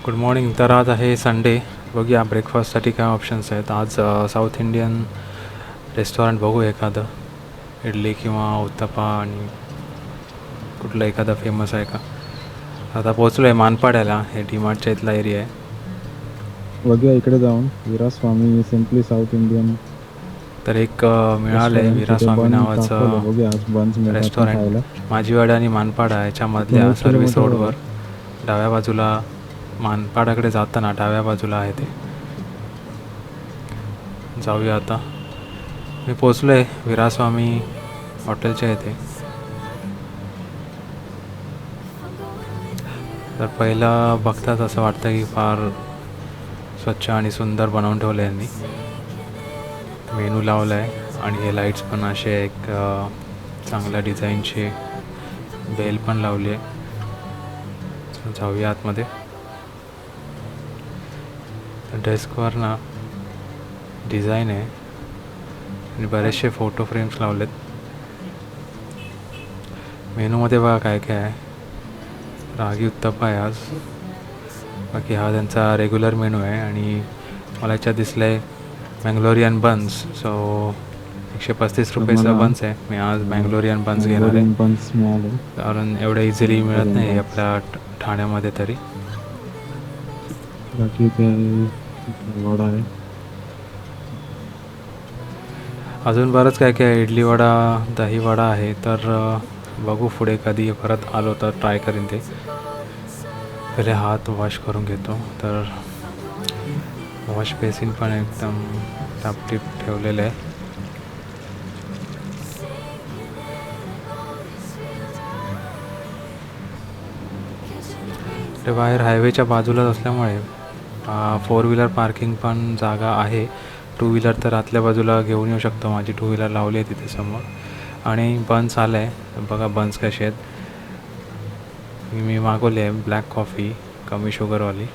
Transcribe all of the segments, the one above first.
Good morning. तर आज आहे संडे. बघूया ब्रेकफास्टसाठी काय ऑप्शन्स आहेत. आज साऊथ इंडियन रेस्टॉरंट बघू एखादं, इडली किंवा उत्तप्पा, आणि कुठलं एखादं फेमस आहे का. आता पोचलो आहे मानपाड्याला. हे डीमार्टच्या इथला एरिया आहे. बघूया इकडे जाऊन वीरास्वामी सिम्पली साऊथ इंडियन तर एक मिळालं आहे रेस्टॉरंट. तिथे वीरास्वामी बन दाखवलं, नावाचं बघूया आज बन्स मिळतात का खायला. रेस्टॉरंट. माझीवाडा आणि मानपाडा इथून याच्यामधल्या 1 सर्व्हिस किलोमीटरवर रोडवर आहे. डाव्या बाजूला, मानपाडाकडे जाताना डाव्या बाजूला आहे ते. जाऊया आता. मी पोचलो आहे वीरास्वामी हॉटेलच्या इथे. तर पहिलं बघताच असं वाटतं की फार स्वच्छ आणि सुंदर बनवून ठेवलं आहे यांनी. मेनू लावला आहे आणि हे लाईट्स पण असे एक चांगल्या डिझाईनचे, बेल पण लावली आहे. जाऊया आतमध्ये. तर डेस्कवर ना डिझाईन आहे आणि बरेचसे फोटो फ्रेम्स लावलेत. मेनूमध्ये बघा काय काय आहे. रागी उत्तप्पा आहे आज. बाकी हा त्यांचा रेग्युलर मेनू आहे. आणि मला याच्यात दिसलं आहे मँगलोरियन बन्स. सो 135 तर रुपयेचा मला बन्स आहे. मी आज मँगलोरियन बन्स घेणार आहे, मँगलोरियन बन्स मिळाले. कारण एवढं इझिली मिळत मँगलोरियन नाही बन्स. आपल्या ठाण्यामध्ये तरी. बाकी ते वडा आहे. अजून बरंच काय काय. इडली वडा, दही वडा आहे. तर बघू पुढे कधी परत आलो तर ट्राय करीन ते. पहिले हात वॉश करून घेतो. तर वॉश बेसिन पण एकदम टापटीप ठेवलेलं आहे. ते बाहेर हायवेच्या बाजूलाच असल्यामुळे 4 व्हीलर पार्किंग पण जागा आहे. 2 व्हीलर तर आतल्या बाजूला घेऊन येऊ शकतो. माझी 2 व्हीलर लावली आहे तिथे समोर. आणि बन्स आलं आहे. बघा बन्स कसे आहेत. मी मागवली आहे ब्लॅक कॉफी, कमी शुगरवाली.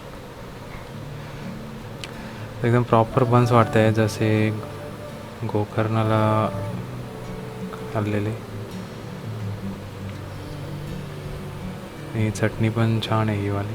एकदम प्रॉपर बन्स वाटत आहे, जसे गोकर्णाला खाल्लेले. आणि चटणी पण छान आहे ही वाली.